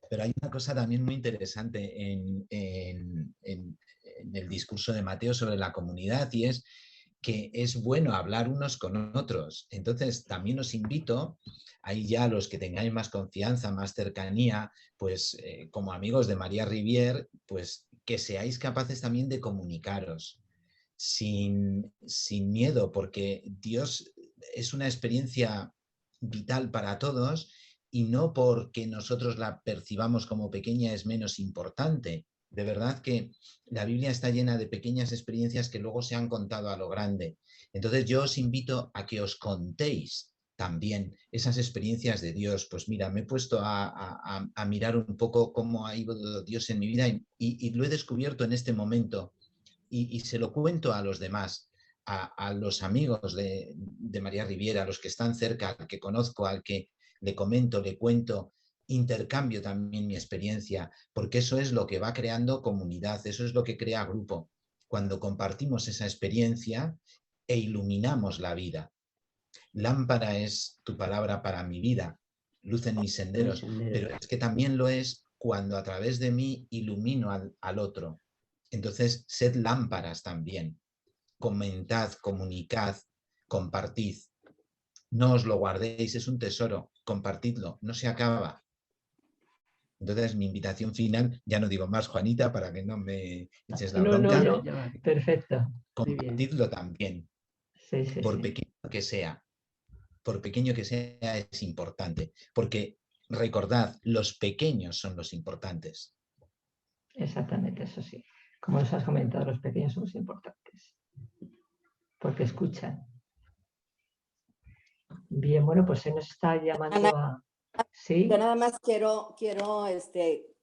Pero hay una cosa también muy interesante en el discurso de Mateo sobre la comunidad, y es que es bueno hablar unos con otros. Entonces también os invito, ahí ya los que tengáis más confianza, más cercanía, pues como amigos de María Rivière, pues que seáis capaces también de comunicaros sin miedo, porque Dios es una experiencia vital para todos, y no porque nosotros la percibamos como pequeña es menos importante. De verdad que la Biblia está llena de pequeñas experiencias que luego se han contado a lo grande. Entonces yo os invito a que os contéis también esas experiencias de Dios. Pues mira, me he puesto a mirar un poco cómo ha ido Dios en mi vida, y lo he descubierto en este momento, y se lo cuento a los demás, a los amigos de María Rivière, a los que están cerca, al que conozco, al que le comento, le cuento, intercambio también mi experiencia, porque eso es lo que va creando comunidad, eso es lo que crea grupo, cuando compartimos esa experiencia e iluminamos la vida. Lámpara es tu palabra para mi vida, luz en mis senderos, pero es que también lo es cuando a través de mí ilumino al otro. Entonces, sed lámparas también. Comentad, comunicad, compartid. No os lo guardéis, es un tesoro, compartidlo, no se acaba. Entonces, mi invitación final, ya no digo más, Juanita, para que no me eches la bronca. No, perfecto. Compartidlo también, Sí, por pequeño que sea. Por pequeño que sea, es importante, porque recordad, los pequeños son los importantes. Exactamente, eso sí. Como nos has comentado, los pequeños son los importantes, porque escuchan. Bien, bueno, pues se nos está llamando a... ¿Sí? Yo nada más quiero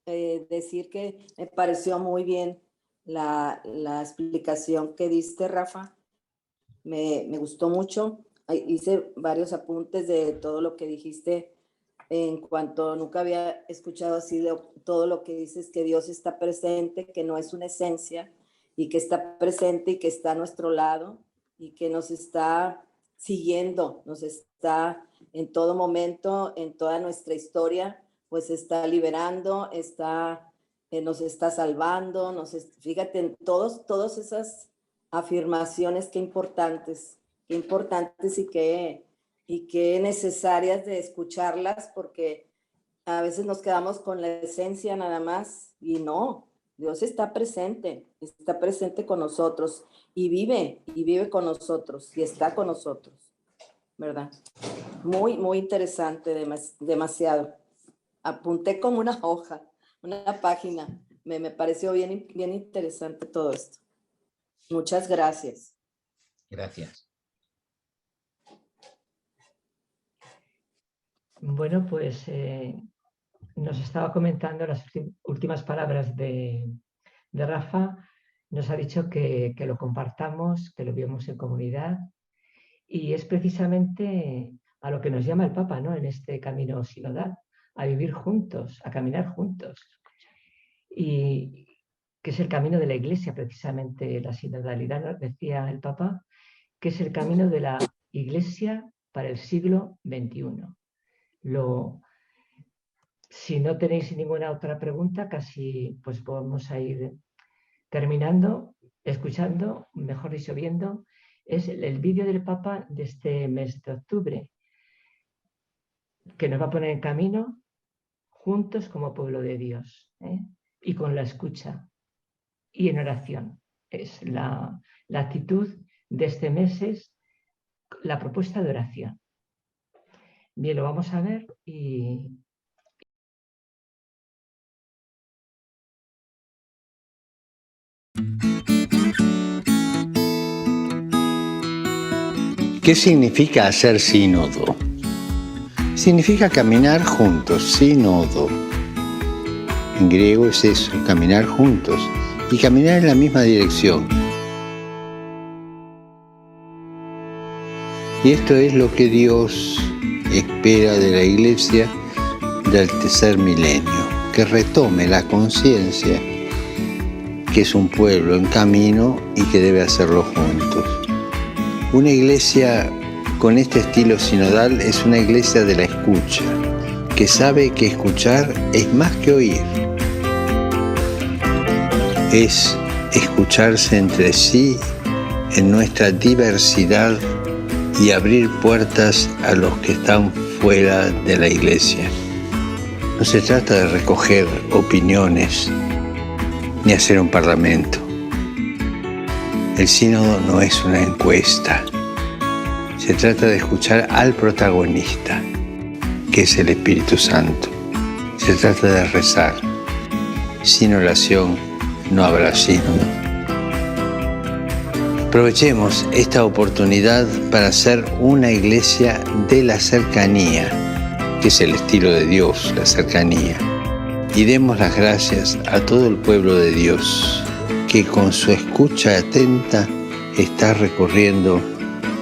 decir que me pareció muy bien la explicación que diste, Rafa. Me gustó mucho. Hice varios apuntes de todo lo que dijiste, en cuanto nunca había escuchado así de todo lo que dices, que Dios está presente, que no es una esencia, y que está presente y que está a nuestro lado y que nos está siguiendo, nos está en todo momento, en toda nuestra historia, pues está liberando, nos está salvando, fíjate en todas esas afirmaciones, qué importantes y qué necesarias de escucharlas, porque a veces nos quedamos con la esencia nada más, y no, Dios está presente con nosotros, y vive con nosotros, y está con nosotros. ¿verdad? Muy, muy interesante, demasiado. Apunté como una hoja, una página. Me pareció bien, bien interesante todo esto. Muchas gracias. Gracias. Bueno, pues nos estaba comentando las últimas palabras de Rafa. Nos ha dicho que lo compartamos, que lo vivamos en comunidad, y es precisamente a lo que nos llama el Papa, ¿no? En este camino sinodal, a vivir juntos, a caminar juntos. Y que es el camino de la Iglesia, precisamente la sinodalidad, ¿no? Decía el Papa, que es el camino de la Iglesia para el siglo XXI. Si no tenéis ninguna otra pregunta, casi pues vamos a ir terminando, escuchando, mejor dicho, viendo. Es el vídeo del Papa de este mes de octubre, que nos va a poner en camino juntos como pueblo de Dios, ¿eh? Y con la escucha y en oración. Es la actitud de este mes, es la propuesta de oración. Bien, lo vamos a ver y... ¿Qué significa hacer sínodo? Significa caminar juntos, sínodo. En griego es eso, caminar juntos y caminar en la misma dirección. Y esto es lo que Dios espera de la Iglesia del tercer milenio, que retome la conciencia que es un pueblo en camino y que debe hacerlo juntos. Una iglesia con este estilo sinodal es una iglesia de la escucha, que sabe que escuchar es más que oír. Es escucharse entre sí en nuestra diversidad y abrir puertas a los que están fuera de la iglesia. No se trata de recoger opiniones ni hacer un parlamento. El sínodo no es una encuesta. Se trata de escuchar al protagonista, que es el Espíritu Santo. Se trata de rezar. Sin oración no habrá sínodo. Aprovechemos esta oportunidad para ser una iglesia de la cercanía, que es el estilo de Dios, la cercanía. Y demos las gracias a todo el pueblo de Dios, que con su escucha atenta está recorriendo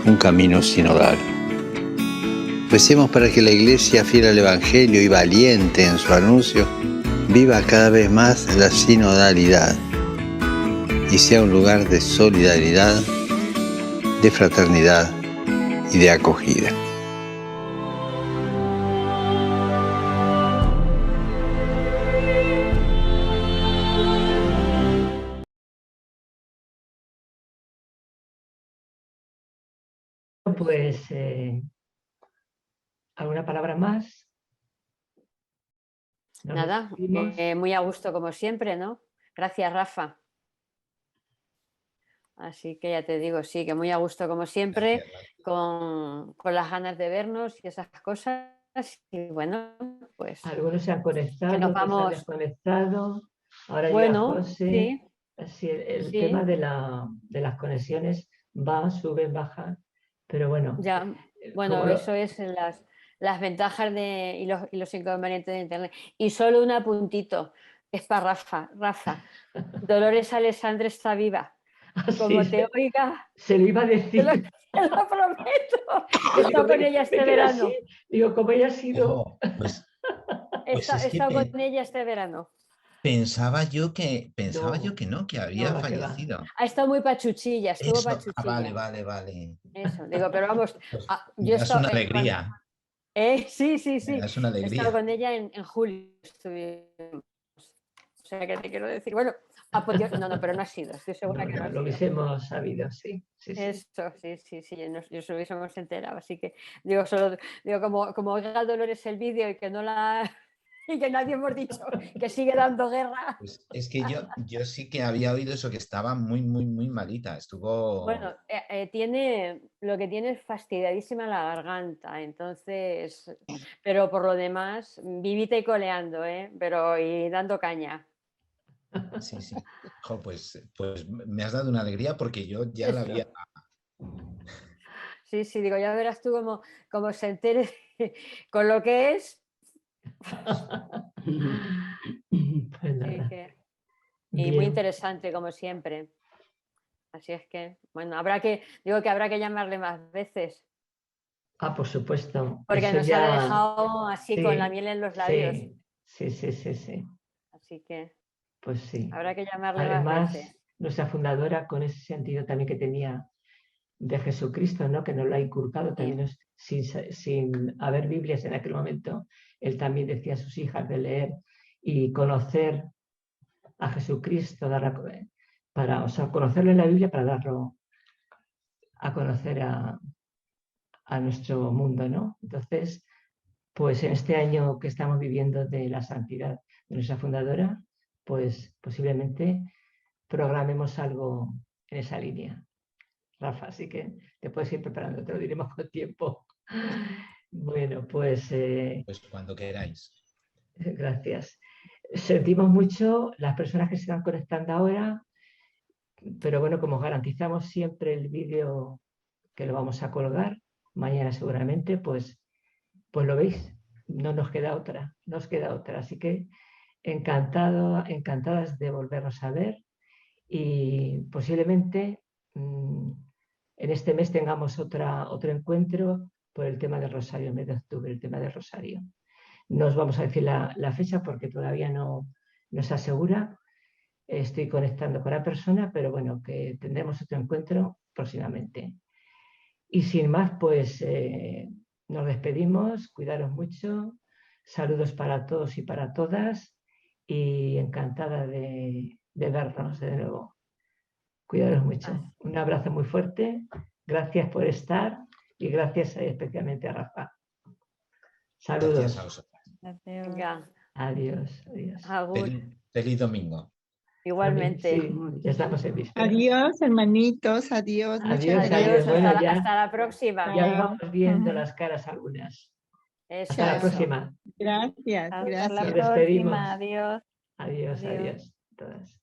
un camino sinodal. Recemos para que la Iglesia, fiel al Evangelio y valiente en su anuncio, viva cada vez más la sinodalidad y sea un lugar de solidaridad, de fraternidad y de acogida. Pues, ¿alguna palabra más? Nada, muy a gusto como siempre, ¿no? Gracias, Rafa. Así que ya te digo, sí, que muy a gusto como siempre, con las ganas de vernos y esas cosas. Y bueno, pues... Algunos se han conectado, que nos otros vamos... se han desconectado. Ahora bueno, ya José. sí. Así, el Sí. tema de las conexiones va, sube, baja, pero bueno. Ya, bueno, eso es las ventajas y los inconvenientes de Internet. Y solo un apuntito, es para Rafa. Rafa, Dolores Alessandre está viva. Como Sí, te oiga, se lo iba a decir. te lo prometo. He estado con ella este verano. Así. Digo, como ella ha sido... Oh, pues He estado con ella este verano. Pensaba yo que no, que había No, fallecido. Ha estado muy pachuchilla, estuvo pachuchilla. Vale. Eso, digo, pero vamos, Pues, yo es una alegría. Sí. Es una He alegría. estado con ella en julio. Estuvimos. O sea, que te quiero decir, bueno, no, pero no ha sido, estoy segura que no ha Lo sido. hubiésemos sabido, sí. Eso, sí, nos hubiésemos enterado. Así que digo, como oiga Dolores el vídeo y que no la y que nadie hemos dicho que sigue dando guerra. Pues es que yo sí que había oído eso, que estaba muy, muy, muy malita. Estuvo... Bueno, lo que tiene es fastidiadísima la garganta, entonces, pero por lo demás, vivita y coleando, pero y dando caña. Sí, sí. Jo, pues me has dado una alegría porque yo ya la había... Sí, sí, digo, ya verás tú cómo se entere con lo que es. Pues nada. Y muy Bien. interesante, como siempre. Así es que, bueno, habrá que llamarle más veces. Ah, por supuesto. Porque Eso nos ya... ha dejado así Sí, con la miel en los labios. sí, sí, sí, sí. Así que Pues sí. habrá que llamarle más Además, veces. nuestra fundadora, con ese sentido también que tenía de Jesucristo, ¿no? Que nos lo ha inculcado también, sin haber Biblias en aquel momento, él también decía a sus hijas de leer y conocer a Jesucristo, conocerlo en la Biblia para darlo a conocer a nuestro mundo, ¿no? Entonces, pues en este año que estamos viviendo de la santidad de nuestra fundadora, pues posiblemente programemos algo en esa línea, Rafa, así que te puedes ir preparando, te lo diremos con tiempo. Bueno, pues Pues cuando queráis. gracias. Sentimos mucho las personas que se están conectando ahora, pero bueno, como garantizamos siempre el vídeo que lo vamos a colgar, mañana seguramente, pues lo veis, no nos queda otra, Así que encantadas de volvernos a ver y posiblemente en este mes tengamos otro encuentro por el tema del Rosario, mes de octubre, el tema del Rosario. No os vamos a decir la fecha porque todavía no se asegura. Estoy conectando con la persona, pero bueno, que tendremos otro encuentro próximamente. Y sin más, pues nos despedimos, cuidaros mucho, saludos para todos y para todas y encantada de vernos de nuevo. Cuidaros mucho. Un abrazo muy fuerte, gracias por estar y gracias especialmente a Rafa. Saludos. Gracias a vosotras. Venga. Adiós, adiós. Feliz domingo. Igualmente. Sí, ya estamos en víspera. Adiós, hermanitos, adiós. Muchas Adiós. Bueno, hasta la próxima. Ya vamos viendo las caras algunas. Eso, hasta la próxima. Gracias, Hasta gracias. la Nos despedimos. próxima. Adiós. Adiós. Todas.